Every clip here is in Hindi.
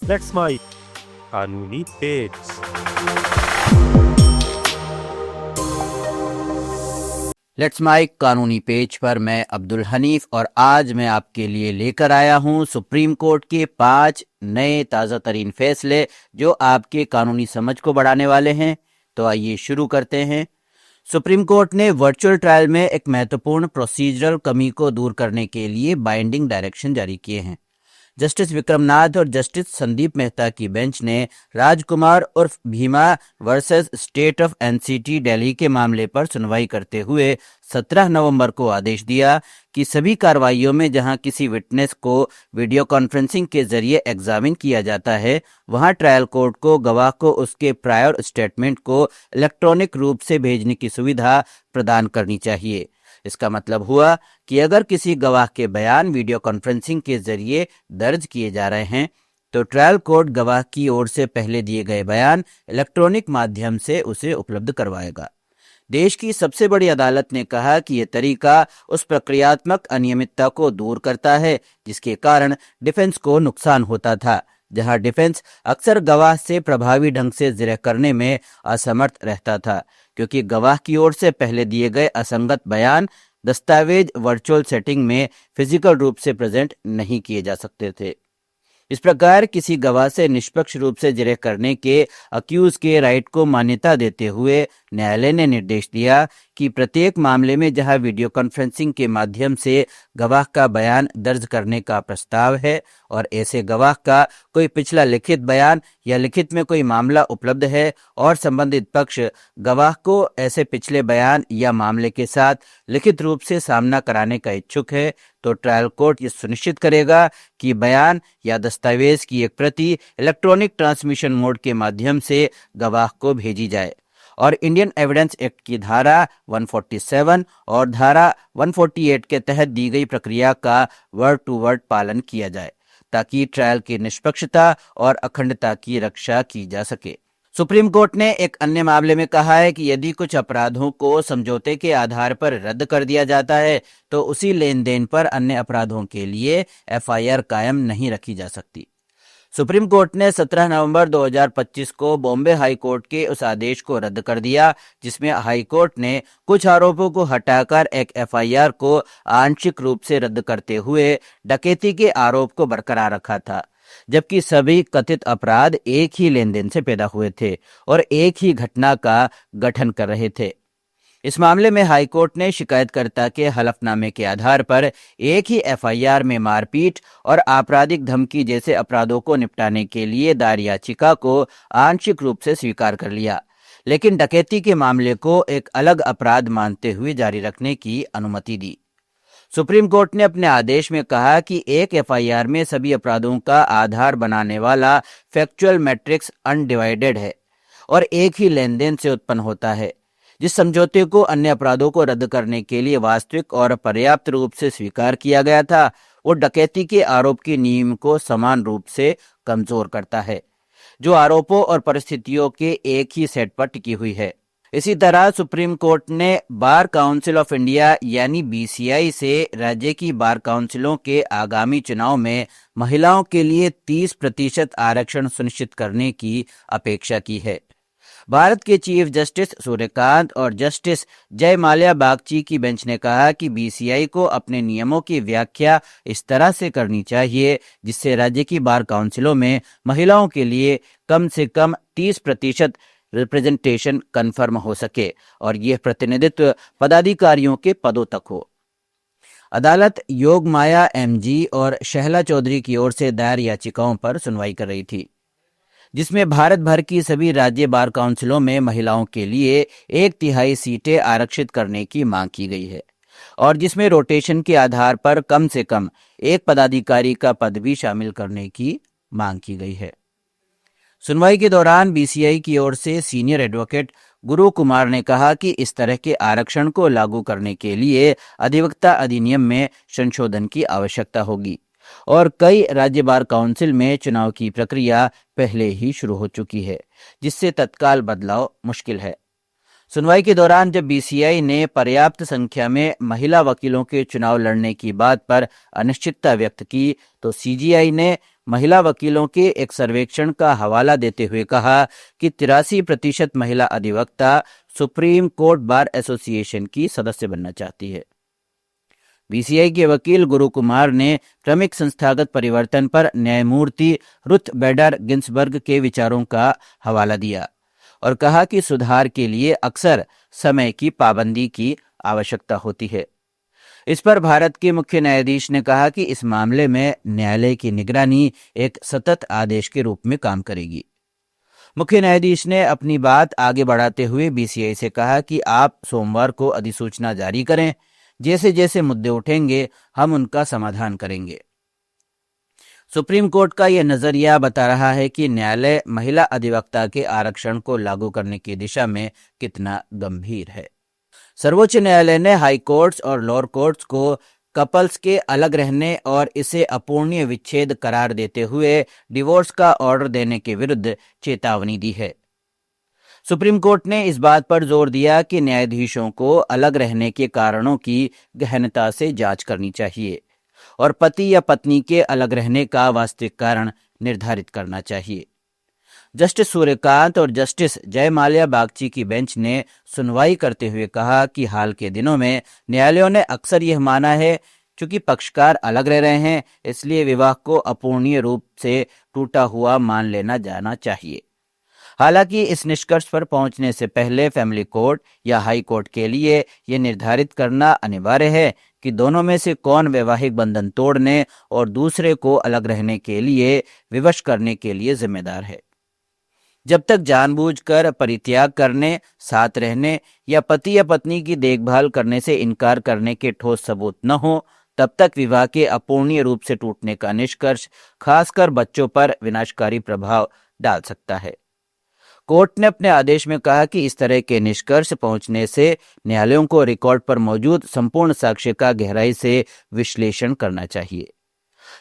लेट्स माई कानूनी पेज। लेट्स माई कानूनी पेज पर मैं अब्दुल हनीफ और आज मैं आपके लिए लेकर आया हूं सुप्रीम कोर्ट के 5 नए ताज़ा तरीन फैसले जो आपके कानूनी समझ को बढ़ाने वाले हैं। तो आइए शुरू करते हैं। सुप्रीम कोर्ट ने वर्चुअल ट्रायल में एक महत्वपूर्ण प्रोसीजरल कमी को दूर करने के लिए बाइंडिंग डायरेक्शन जारी किए हैं। जस्टिस विक्रमनाथ और जस्टिस संदीप मेहता की बेंच ने राजकुमार उर्फ Bhima versus state of NCT Delhi के मामले पर सुनवाई करते हुए 17 नवंबर को आदेश दिया कि सभी कार्रवाइयों में जहां किसी विटनेस को वीडियो कॉन्फ्रेंसिंग के जरिए एग्जामिन किया जाता है, वहां ट्रायल कोर्ट को गवाह को उसके प्रायर स्टेटमेंट को इलेक्ट्रॉनिक रूप से भेजने की सुविधा प्रदान करनी चाहिए। इसका मतलब हुआ कि अगर किसी गवाह के बयान वीडियो कॉन्फ्रेंसिंग के जरिए दर्ज किए जा रहे हैं तो ट्रायल कोर्ट गवाह की ओर से पहले दिए गए बयान इलेक्ट्रॉनिक माध्यम से उसे उपलब्ध करवाएगा। देश की सबसे बड़ी अदालत ने कहा कि यह तरीका उस प्रक्रियात्मक अनियमितता को दूर करता है जिसके कारण डिफेंस को नुकसान होता था, जहां डिफेंस अक्सर गवाह से प्रभावी ढंग से जिरह करने में असमर्थ रहता था क्योंकि गवाह की ओर से पहले दिए गए असंगत बयान दस्तावेज वर्चुअल सेटिंग में फिजिकल रूप से प्रेजेंट नहीं किए जा सकते थे। इस प्रकार किसी गवाह से निष्पक्ष रूप से जिरह करने के अक्यूज के राइट को मान्यता देते हुए न्यायालय ने निर्देश दिया कि प्रत्येक मामले में जहां वीडियो कॉन्फ्रेंसिंग के माध्यम से गवाह का बयान दर्ज करने का प्रस्ताव है और ऐसे गवाह का कोई पिछला लिखित बयान या लिखित में कोई मामला उपलब्ध है और संबंधित पक्ष गवाह को ऐसे पिछले बयान या मामले के साथ लिखित रूप से सामना कराने का इच्छुक है, तो ट्रायल कोर्ट ये सुनिश्चित करेगा कि बयान या दस्तावेज की एक प्रति इलेक्ट्रॉनिक ट्रांसमिशन मोड के माध्यम से गवाह को भेजी जाए और इंडियन एविडेंस एक्ट की धारा 147 और धारा 148 के तहत दी गई प्रक्रिया का वर्ड टू वर्ड पालन किया जाए ताकि ट्रायल की निष्पक्षता और अखंडता की रक्षा की जा सके। सुप्रीम कोर्ट ने एक अन्य मामले में कहा है कि यदि कुछ अपराधों को समझौते के आधार पर रद्द कर दिया जाता है तो उसी लेन देन पर अन्य अपराधों के लिए एफआईआर कायम नहीं रखी जा सकती। सुप्रीम कोर्ट ने 17 नवंबर 2025 को बॉम्बे हाई कोर्ट के उस आदेश को रद्द कर दिया जिसमें हाई कोर्ट ने कुछ आरोपों को हटाकर एक एफआईआर को आंशिक रूप से रद्द करते हुए डकैती के आरोप को बरकरार रखा था, जबकि सभी कथित अपराध एक ही लेन देन से पैदा हुए थे और एक ही घटना का गठन कर रहे थे। इस मामले में हाईकोर्ट ने शिकायतकर्ता के हलफनामे के आधार पर एक ही एफआईआर में मारपीट और आपराधिक धमकी जैसे अपराधों को निपटाने के लिए दायर याचिका को आंशिक रूप से स्वीकार कर लिया, लेकिन डकैती के मामले को एक अलग अपराध मानते हुए जारी रखने की अनुमति दी। सुप्रीम कोर्ट ने अपने आदेश में कहा कि एक एफआईआर में सभी अपराधों का आधार बनाने वाला फैक्चुअल मैट्रिक्स अनडिवाइडेड है और एक ही लेन देन से उत्पन्न होता है। जिस समझौते को अन्य अपराधों को रद्द करने के लिए वास्तविक और पर्याप्त रूप से स्वीकार किया गया था वो डकैती के आरोप की नींव को समान रूप से कमजोर करता है जो आरोपों और परिस्थितियों के एक ही सेट पर टिकी हुई है। इसी तरह सुप्रीम कोर्ट ने बार काउंसिल ऑफ इंडिया यानी बीसीआई से राज्य की बार काउंसिलों के आगामी चुनाव में महिलाओं के लिए 30% आरक्षण सुनिश्चित करने की अपेक्षा की है। भारत के चीफ जस्टिस सूर्यकांत और जस्टिस जय माल्या बागची की बेंच ने कहा कि बीसीआई को अपने नियमों की व्याख्या इस तरह से करनी चाहिए जिससे राज्य की बार काउंसिलों में महिलाओं के लिए कम से कम 30% रिप्रेजेंटेशन कन्फर्म हो सके और यह प्रतिनिधित्व पदाधिकारियों के पदों तक हो। अदालत योग माया एमजी और शहला चौधरी की ओर से दायर याचिकाओं पर सुनवाई कर रही थी जिसमें भारत भर की सभी राज्य बार काउंसिलों में महिलाओं के लिए 1/3 सीटें आरक्षित करने की मांग की गई है और जिसमें रोटेशन के आधार पर कम से कम एक पदाधिकारी का पद भी शामिल करने की मांग की गई है। सुनवाई के दौरान बीसीआई की ओर से सीनियर एडवोकेट गुरु कुमार ने कहा कि इस तरह के आरक्षण को लागू करने के लिए अधिवक्ता अधिनियम में संशोधन की आवश्यकता होगी और कई राज्य बार काउंसिल में चुनाव की प्रक्रिया पहले ही शुरू हो चुकी है जिससे तत्काल बदलाव मुश्किल है। सुनवाई के दौरान जब बीसीआई ने पर्याप्त संख्या में महिला वकीलों के चुनाव लड़ने की बात पर अनिश्चितता व्यक्त की तो सीजीआई ने महिला वकीलों के एक सर्वेक्षण का हवाला देते हुए कहा कि 83% महिला अधिवक्ता सुप्रीम कोर्ट बार एसोसिएशन की सदस्य बनना चाहती है। बीसीआई के वकील गुरु कुमार ने क्रमिक संस्थागत परिवर्तन पर न्यायमूर्ति रुथ बेडर गिन्सबर्ग के विचारों का हवाला दिया और कहा कि सुधार के लिए अक्सर समय की पाबंदी की आवश्यकता होती है। इस पर भारत के मुख्य न्यायाधीश ने कहा कि इस मामले में न्यायालय की निगरानी एक सतत आदेश के रूप में काम करेगी। मुख्य न्यायाधीश ने अपनी बात आगे बढ़ाते हुए बीसीआई से कहा कि आप सोमवार को अधिसूचना जारी करें, जैसे जैसे मुद्दे उठेंगे हम उनका समाधान करेंगे। सुप्रीम कोर्ट का यह नजरिया बता रहा है कि न्यायालय महिला अधिवक्ता के आरक्षण को लागू करने की दिशा में कितना गंभीर है। सर्वोच्च न्यायालय ने हाई कोर्ट्स और लोअर कोर्ट्स को कपल्स के अलग रहने और इसे अपूर्णीय विच्छेद करार देते हुए डिवोर्स का ऑर्डर देने के विरुद्ध चेतावनी दी है। सुप्रीम कोर्ट ने इस बात पर जोर दिया कि न्यायाधीशों को अलग रहने के कारणों की गहनता से जांच करनी चाहिए और पति या पत्नी के अलग रहने का वास्तविक कारण निर्धारित करना चाहिए। जस्टिस सूर्यकांत और जस्टिस जयमाल्या बागची की बेंच ने सुनवाई करते हुए कहा कि हाल के दिनों में न्यायालयों ने अक्सर यह माना है चूंकि पक्षकार अलग रह रहे हैं, इसलिए विवाह को अपूर्णीय रूप से टूटा हुआ मान लेना जाना चाहिए। हालांकि इस निष्कर्ष पर पहुंचने से पहले फैमिली कोर्ट या हाई कोर्ट के लिए यह निर्धारित करना अनिवार्य है कि दोनों में से कौन वैवाहिक बंधन तोड़ने और दूसरे को अलग रहने के लिए विवश करने के लिए जिम्मेदार है। जब तक जानबूझकर परित्याग करने, साथ रहने या पति या पत्नी की देखभाल करने से इनकार करने के ठोस सबूत न हो, तब तक विवाह के अपूर्णीय रूप से टूटने का निष्कर्ष खासकर बच्चों पर विनाशकारी प्रभाव डाल सकता है। कोर्ट ने अपने आदेश में कहा कि इस तरह के निष्कर्ष पहुंचने से न्यायालयों को रिकॉर्ड पर मौजूद संपूर्ण साक्ष्य का गहराई से विश्लेषण करना चाहिए,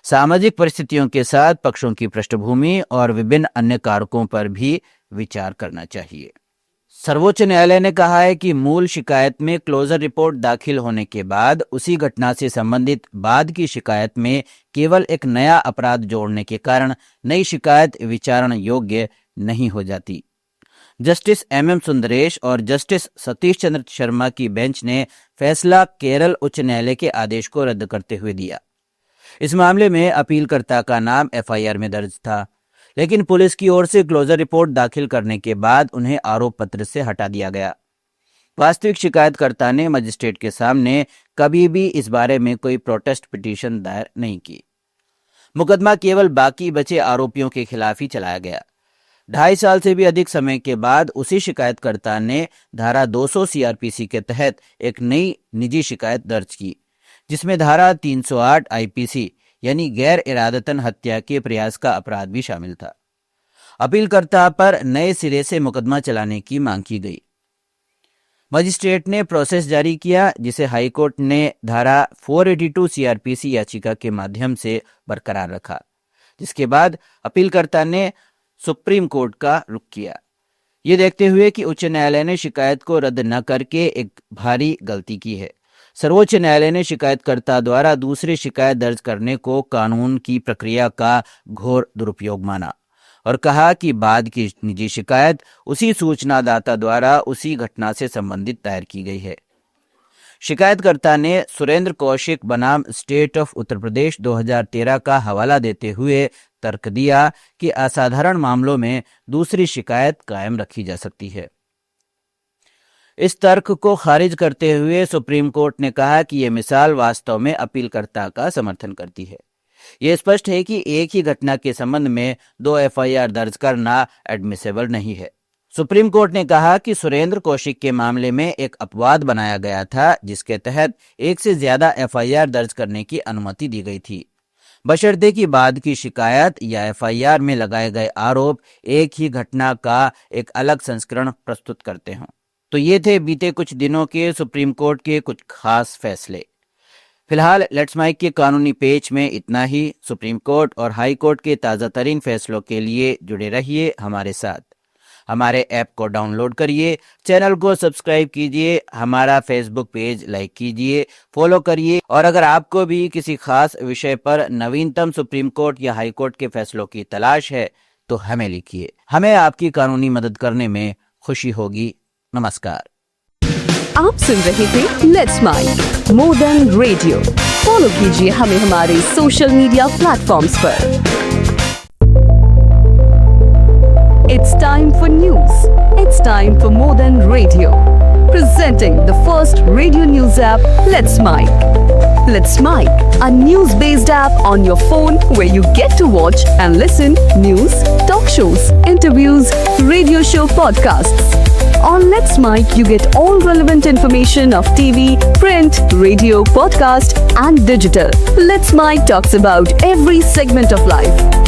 सामाजिक परिस्थितियों के साथ पक्षों की पृष्ठभूमि और विभिन्न अन्य कारकों पर भी विचार करना चाहिए। सर्वोच्च न्यायालय ने कहा है कि मूल शिकायत में क्लोजर रिपोर्ट दाखिल होने के बाद उसी घटना से संबंधित बाद की शिकायत में केवल एक नया अपराध जोड़ने के कारण नई शिकायत विचारण योग्य नहीं हो जाती। जस्टिस एम सुंदरेश और जस्टिस सतीश चंद्र शर्मा की बेंच ने फैसला केरल उच्च न्यायालय के आदेश को रद्द करते हुए दिया। इस मामले में अपीलकर्ता का नाम एफआईआर में दर्ज था, लेकिन पुलिस की ओर से क्लोजर रिपोर्ट दाखिल करने के बाद उन्हें आरोप पत्र से हटा दिया गया। वास्तविक शिकायतकर्ता ने मजिस्ट्रेट के सामने कभी भी इस बारे में कोई प्रोटेस्ट पिटीशन दायर नहीं की। मुकदमा केवल बाकी बचे आरोपियों के खिलाफ ही चलाया गया। 2.5 साल से भी अधिक समय के बाद उसी शिकायतकर्ता ने धारा 200 सीआरपीसी के तहत एक नई निजी शिकायत दर्ज की, जिसमें धारा 308 आईपीसी यानी गैर इरादतन हत्या के प्रयास का अपराध भी शामिल था। अपीलकर्ता पर नए सिरे से मुकदमा चलाने की मांग की गई। मजिस्ट्रेट ने प्रोसेस जारी किया, जिसे हाईकोर्ट ने धारा 482 सीआरपीसी याचिका के माध्यम से बरकरार रखा, जिसके बाद अपीलकर्ता ने सुप्रीम कोर्ट का रुख किया, ये देखते हुए कि उच्च न्यायालय ने शिकायत को रद्द न करके एक भारी गलती की है। सर्वोच्च न्यायालय ने शिकायतकर्ता द्वारा दूसरी शिकायत दर्ज करने को कानून की प्रक्रिया का घोर दुरुपयोग माना और कहा कि बाद की निजी शिकायत उसी सूचनादाता द्वारा उसी घटना से संबंधित दायर की गई है। शिकायतकर्ता ने सुरेंद्र कौशिक बनाम स्टेट ऑफ उत्तर प्रदेश 2013 का हवाला देते हुए तर्क दिया कि असाधारण मामलों में दूसरी शिकायत कायम रखी जा सकती है। इस तर्क को खारिज करते हुए सुप्रीम कोर्ट ने कहा कि यह मिसाल वास्तव में अपीलकर्ता का समर्थन करती है। यह स्पष्ट है कि एक ही घटना के संबंध में 2 एफआईआर दर्ज करना एडमिसेबल नहीं है। सुप्रीम कोर्ट ने कहा कि सुरेंद्र कौशिक के मामले में एक अपवाद बनाया गया था, जिसके तहत एक से ज्यादा एफआईआर दर्ज करने की अनुमति दी गई थी, बशर्ते कि बाद की शिकायत या एफआईआर में लगाए गए आरोप एक ही घटना का एक अलग संस्करण प्रस्तुत करते हों। तो ये थे बीते कुछ दिनों के सुप्रीम कोर्ट के कुछ खास फैसले। फिलहाल लेट्स माइक के कानूनी पेज में इतना ही। सुप्रीम कोर्ट और हाई कोर्ट के ताज़ा तरीन फैसलों के लिए जुड़े रहिए हमारे साथ। हमारे ऐप को डाउनलोड करिए, चैनल को सब्सक्राइब कीजिए, हमारा फेसबुक पेज लाइक कीजिए, फॉलो करिए। और अगर आपको भी किसी खास विषय पर नवीनतम सुप्रीम कोर्ट या हाई कोर्ट के फैसलों की तलाश है तो हमें लिखिए, हमें आपकी कानूनी मदद करने में खुशी होगी। नमस्कार। आप सुन रहे थे let's mike more than radio. Follow कीजिए हमें हमारे सोशल मीडिया प्लेटफॉर्म्स पर। It's time for news. It's time for more than radio. Presenting the first radio news app, Let's Mic. Let's Mic, a news-based app on your phone where you get to watch and listen news, talk shows, interviews, radio show podcasts. On Let's Mic, you get all relevant information of TV, print, radio, podcast, and digital. Let's Mic talks about every segment of life.